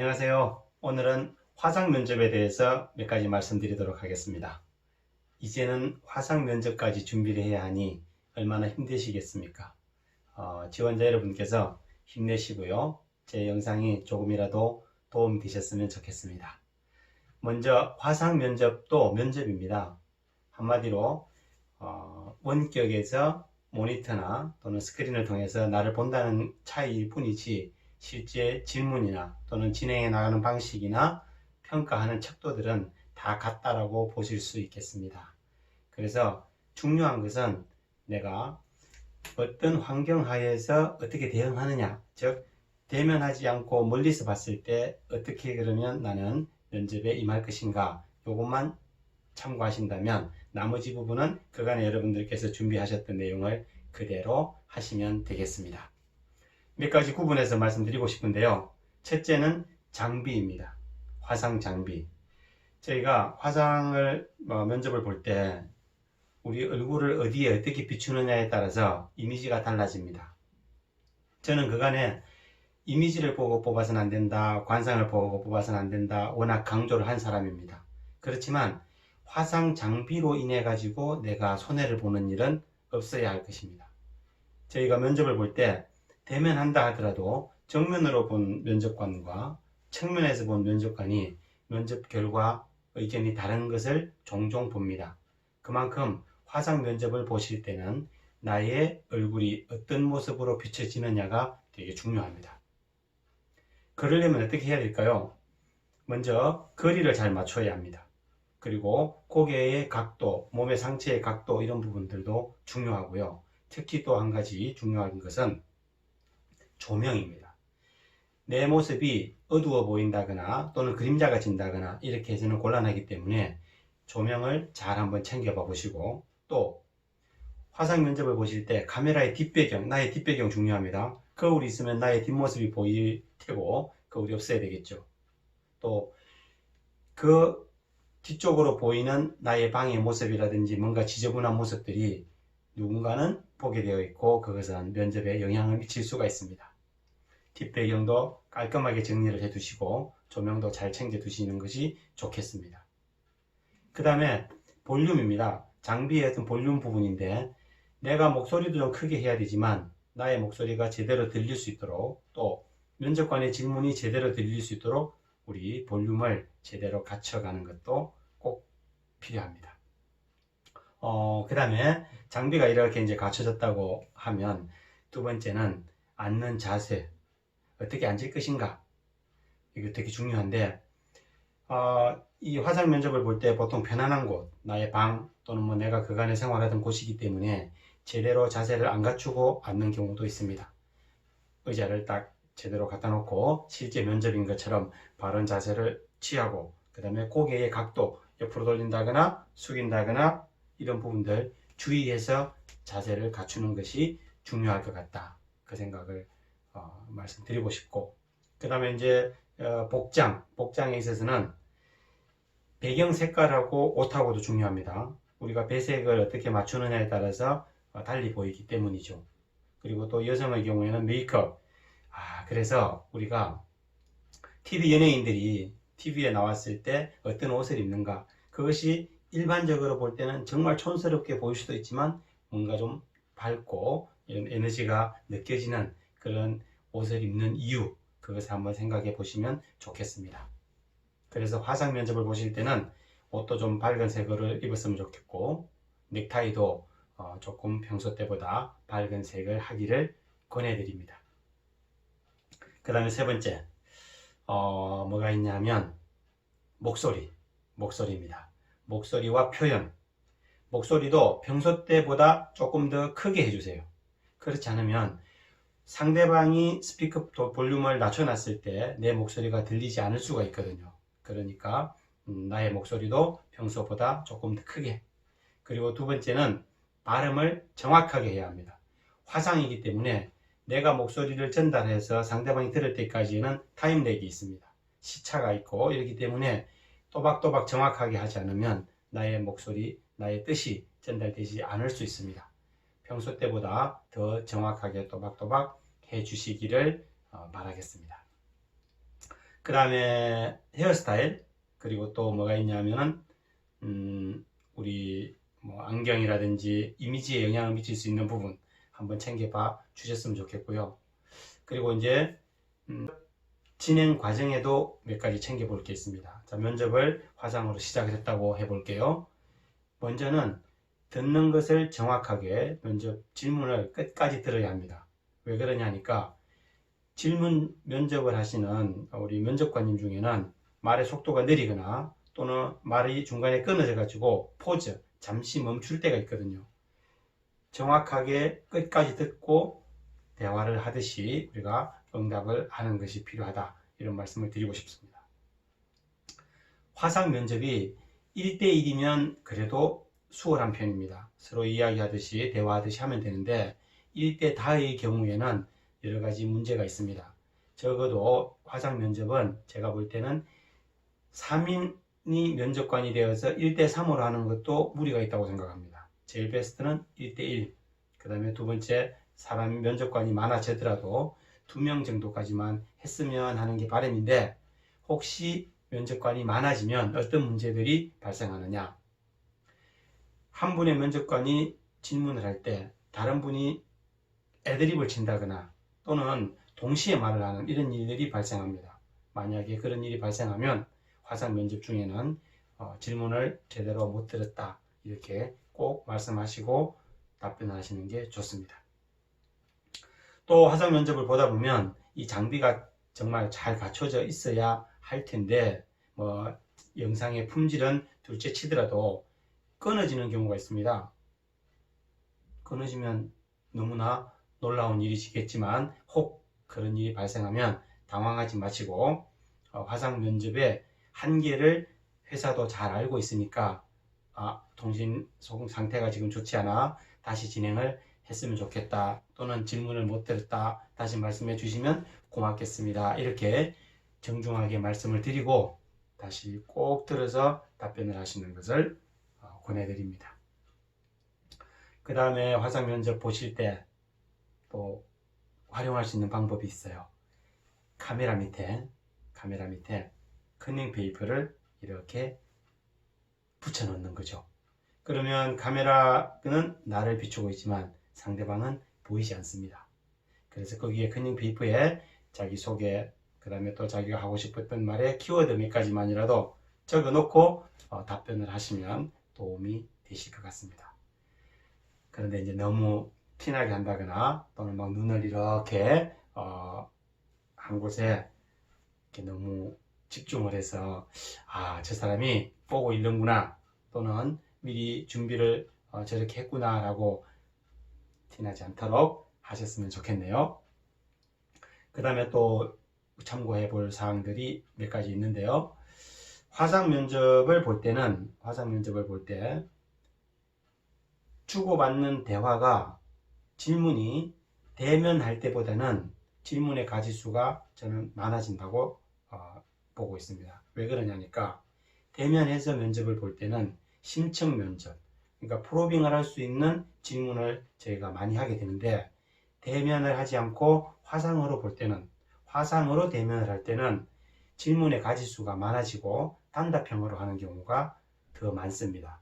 안녕하세요. 오늘은 화상 면접에 대해서 몇 가지 말씀드리도록 하겠습니다. 이제는 화상 면접까지 준비를 해야 하니 얼마나 힘드시겠습니까? 지원자 여러분께서 힘내시고요. 제 영상이 조금이라도 도움이 되셨으면 좋겠습니다. 먼저 화상 면접도 면접입니다. 한마디로 원격에서 모니터나 또는 스크린을 통해서 나를 본다는 차이일 뿐이지 실제 질문이나 또는 진행해 나가는 방식이나 평가하는 척도들은 다 같다라고 보실 수 있겠습니다. 그래서 중요한 것은 내가 어떤 환경 하에서 어떻게 대응하느냐, 즉 대면하지 않고 멀리서 봤을 때 어떻게 그러면 나는 면접에 임할 것인가, 이것만 참고하신다면 나머지 부분은 그간에 여러분들께서 준비하셨던 내용을 그대로 하시면 되겠습니다. 몇 가지 구분해서 말씀드리고 싶은데요. 첫째는 장비입니다. 화상 장비. 저희가 화상을 면접을 볼 때 우리 얼굴을 어디에 어떻게 비추느냐에 따라서 이미지가 달라집니다. 저는 그간에 이미지를 보고 뽑아서는 안 된다, 관상을 보고 뽑아서는 안 된다, 워낙 강조를 한 사람입니다. 그렇지만 화상 장비로 인해 가지고 내가 손해를 보는 일은 없어야 할 것입니다. 저희가 면접을 볼 때 대면한다 하더라도 정면으로 본 면접관과 측면에서 본 면접관이 면접 결과 의견이 다른 것을 종종 봅니다. 그만큼 화상 면접을 보실 때는 나의 얼굴이 어떤 모습으로 비춰지느냐가 되게 중요합니다. 그러려면 어떻게 해야 될까요? 먼저 거리를 잘 맞춰야 합니다. 그리고 고개의 각도, 몸의 상체의 각도 이런 부분들도 중요하고요. 특히 또 한 가지 중요한 것은 조명입니다. 내 모습이 어두워 보인다거나 또는 그림자가 진다거나 이렇게 해서는 곤란하기 때문에 조명을 잘 한번 챙겨봐 보시고, 또 화상 면접을 보실 때 카메라의 뒷배경, 나의 뒷배경 중요합니다. 거울이 있으면 나의 뒷모습이 보일 테고 거울이 없어야 되겠죠. 또 그 뒤쪽으로 보이는 나의 방의 모습이라든지 뭔가 지저분한 모습들이 누군가는 보게 되어 있고 그것은 면접에 영향을 미칠 수가 있습니다. 뒷배경도 깔끔하게 정리를 해 두시고 조명도 잘 챙겨 두시는 것이 좋겠습니다. 그 다음에 볼륨입니다. 장비의 어떤 볼륨 부분인데, 내가 목소리도 좀 크게 해야 되지만 나의 목소리가 제대로 들릴 수 있도록, 또 면접관의 질문이 제대로 들릴 수 있도록 우리 볼륨을 제대로 갖춰가는 것도 꼭 필요합니다. 그 다음에 장비가 이렇게 이제 갖춰졌다고 하면 두 번째는 앉는 자세, 어떻게 앉을 것인가, 이거 되게 중요한데, 이 화상 면접을 볼 때 보통 편안한 곳, 나의 방 또는 뭐 내가 그간에 생활하던 곳이기 때문에 제대로 자세를 안 갖추고 앉는 경우도 있습니다. 의자를 딱 제대로 갖다 놓고 실제 면접인 것처럼 바른 자세를 취하고, 그 다음에 고개의 각도 옆으로 돌린다거나 숙인다거나 이런 부분들 주의해서 자세를 갖추는 것이 중요할 것 같다, 그 생각을 말씀드리고 싶고, 그 다음에 이제 복장에 있어서는 배경 색깔하고 옷하고도 중요합니다. 우리가 배색을 어떻게 맞추느냐에 따라서 달리 보이기 때문이죠. 그리고 또 여성의 경우에는 메이크업. 그래서 우리가 TV 연예인들이 TV에 나왔을 때 어떤 옷을 입는가, 그것이 일반적으로 볼 때는 정말 촌스럽게 보일 수도 있지만 뭔가 좀 밝고 이런 에너지가 느껴지는 그런 옷을 입는 이유, 그것을 한번 생각해 보시면 좋겠습니다. 그래서 화상 면접을 보실 때는 옷도 좀 밝은 색을 입었으면 좋겠고, 넥타이도 조금 평소 때보다 밝은 색을 하기를 권해드립니다. 그 다음에 세 번째, 뭐가 있냐면 목소리입니다. 목소리와 표현. 목소리도 평소 때보다 조금 더 크게 해주세요. 그렇지 않으면 상대방이 스피커 볼륨을 낮춰놨을 때 내 목소리가 들리지 않을 수가 있거든요. 그러니까 나의 목소리도 평소보다 조금 더 크게. 그리고 두 번째는 발음을 정확하게 해야 합니다. 화상이기 때문에 내가 목소리를 전달해서 상대방이 들을 때까지는 타임렉이 있습니다. 시차가 있고 이렇기 때문에 또박또박 정확하게 하지 않으면 나의 목소리, 나의 뜻이 전달되지 않을 수 있습니다. 평소 때보다 더 정확하게 또박또박 해 주시기를 바라겠습니다. 그 다음에 헤어스타일, 그리고 또 뭐가 있냐면은 우리 뭐 안경이라든지 이미지에 영향을 미칠 수 있는 부분 한번 챙겨봐 주셨으면 좋겠고요. 그리고 이제 진행 과정에도 몇 가지 챙겨볼 게 있습니다. 자, 면접을 화상으로 시작을 했다고 해볼게요. 먼저는 듣는 것을 정확하게 면접 질문을 끝까지 들어야 합니다. 왜 그러냐니까 면접을 하시는 우리 면접관님 중에는 말의 속도가 느리거나 또는 말이 중간에 끊어져 가지고 포즈, 잠시 멈출 때가 있거든요. 정확하게 끝까지 듣고 대화를 하듯이 우리가 응답을 하는 것이 필요하다, 이런 말씀을 드리고 싶습니다. 화상 면접이 1대1이면 그래도 수월한 편입니다. 서로 이야기하듯이 대화하듯이 하면 되는데 1대 다의 경우에는 여러 가지 문제가 있습니다. 적어도 화상 면접은 제가 볼 때는 3인이 면접관이 되어서 1대3으로 하는 것도 무리가 있다고 생각합니다. 제일 베스트는 1대1, 그 다음에 두 번째, 사람 면접관이 많아지더라도 2명 정도까지만 했으면 하는 게 바람인데, 혹시 면접관이 많아지면 어떤 문제들이 발생하느냐. 한 분의 면접관이 질문을 할 때 다른 분이 애드립을 친다거나 또는 동시에 말을 하는 이런 일들이 발생합니다. 만약에 그런 일이 발생하면 화상 면접 중에는 질문을 제대로 못 들었다, 이렇게 꼭 말씀하시고 답변하시는 게 좋습니다. 또 화상 면접을 보다 보면 이 장비가 정말 잘 갖춰져 있어야 할 텐데, 뭐 영상의 품질은 둘째 치더라도 끊어지는 경우가 있습니다. 끊어지면 너무나 놀라운 일이시겠지만 혹 그런 일이 발생하면 당황하지 마시고 화상 면접의 한계를 회사도 잘 알고 있으니까 통신 상태가 지금 좋지 않아 다시 진행을 했으면 좋겠다, 또는 질문을 못 들었다, 다시 말씀해 주시면 고맙겠습니다, 이렇게 정중하게 말씀을 드리고 다시 꼭 들어서 답변을 하시는 것을 권해드립니다. 그 다음에 화상 면접 보실 때 또 활용할 수 있는 방법이 있어요. 카메라 밑에 커닝 페이퍼를 이렇게 붙여 넣는 거죠. 그러면 카메라는 나를 비추고 있지만 상대방은 보이지 않습니다. 그래서 거기에 커닝 페이퍼에 자기 소개, 그 다음에 또 자기가 하고 싶었던 말의 키워드 몇 가지만이라도 적어 놓고 답변을 하시면 도움이 되실 것 같습니다. 그런데 이제 너무 티나게 한다거나 또는 막 눈을 이렇게 한 곳에 이렇게 너무 집중을 해서 저 사람이 보고 있는구나, 또는 미리 준비를 저렇게 했구나 라고 티나지 않도록 하셨으면 좋겠네요. 그 다음에 또 참고해 볼 사항들이 몇 가지 있는데요. 화상 면접을 볼 때 주고받는 대화가 질문이 대면할 때보다는 질문의 가지수가 저는 많아진다고 보고 있습니다. 왜 그러냐니까 대면해서 면접을 볼 때는 심층 면접, 그러니까 프로빙을 할 수 있는 질문을 저희가 많이 하게 되는데, 대면을 하지 않고 화상으로 대면을 할 때는 질문의 가지수가 많아지고 단답형으로 하는 경우가 더 많습니다.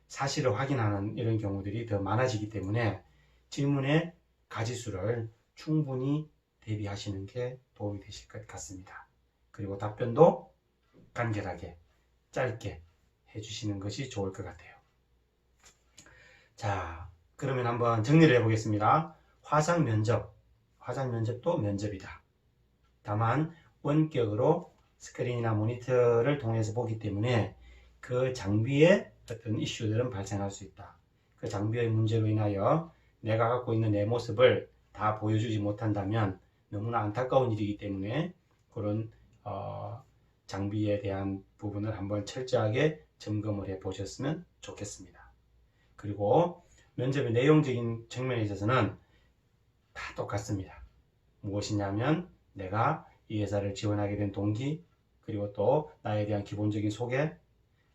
사실을 확인하는 이런 경우들이 더 많아지기 때문에 질문의 가지수를 충분히 대비하시는 게 도움이 되실 것 같습니다. 그리고 답변도 간결하게 짧게 해주시는 것이 좋을 것 같아요. 자, 그러면 한번 정리를 해보겠습니다. 화상 면접도 면접이다. 다만 원격으로 스크린이나 모니터를 통해서 보기 때문에 그 장비에 어떤 이슈들은 발생할 수 있다. 그 장비의 문제로 인하여 내가 갖고 있는 내 모습을 다 보여주지 못한다면 너무나 안타까운 일이기 때문에 그런 장비에 대한 부분을 한번 철저하게 점검을 해 보셨으면 좋겠습니다. 그리고 면접의 내용적인 측면에 있어서는 다 똑같습니다. 무엇이냐면 내가 이 회사를 지원하게 된 동기, 그리고 또 나에 대한 기본적인 소개,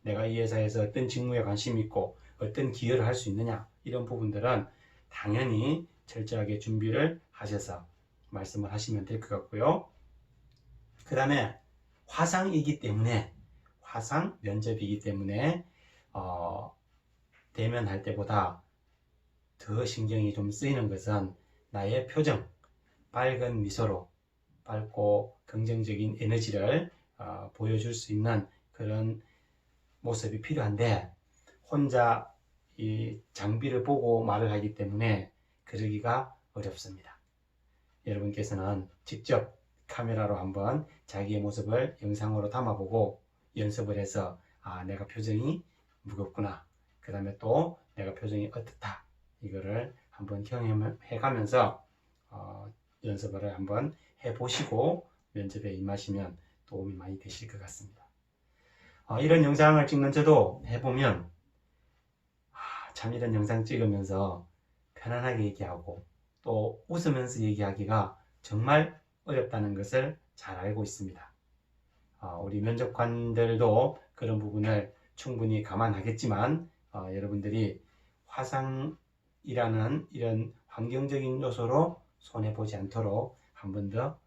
내가 이 회사에서 어떤 직무에 관심이 있고 어떤 기여를 할 수 있느냐, 이런 부분들은 당연히 철저하게 준비를 하셔서 말씀을 하시면 될 것 같고요. 그 다음에 화상이기 때문에, 화상 면접이기 때문에 대면할 때보다 더 신경이 좀 쓰이는 것은 나의 표정, 밝은 미소로 밝고 긍정적인 에너지를 보여줄 수 있는 그런 모습이 필요한데, 혼자 이 장비를 보고 말을 하기 때문에 그러기가 어렵습니다. 여러분께서는 직접 카메라로 한번 자기의 모습을 영상으로 담아보고 연습을 해서 내가 표정이 무겁구나, 그 다음에 또 내가 표정이 어떻다, 이거를 한번 경험해 가면서 연습을 한번 해보시고 면접에 임하시면 도움이 많이 되실 것 같습니다. 이런 영상을 찍는 저도 해보면 참 이런 영상 찍으면서 편안하게 얘기하고 또 웃으면서 얘기하기가 정말 어렵다는 것을 잘 알고 있습니다. 우리 면접관들도 그런 부분을 충분히 감안하겠지만 여러분들이 화상이라는 이런 환경적인 요소로 손해보지 않도록 한 번 더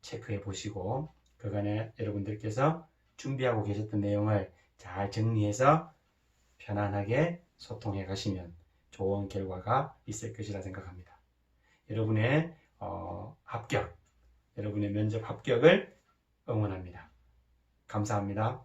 체크해 보시고 그간에 여러분들께서 준비하고 계셨던 내용을 잘 정리해서 편안하게 소통해 가시면 좋은 결과가 있을 것이라 생각합니다. 여러분의 합격, 여러분의 면접 합격을 응원합니다. 감사합니다.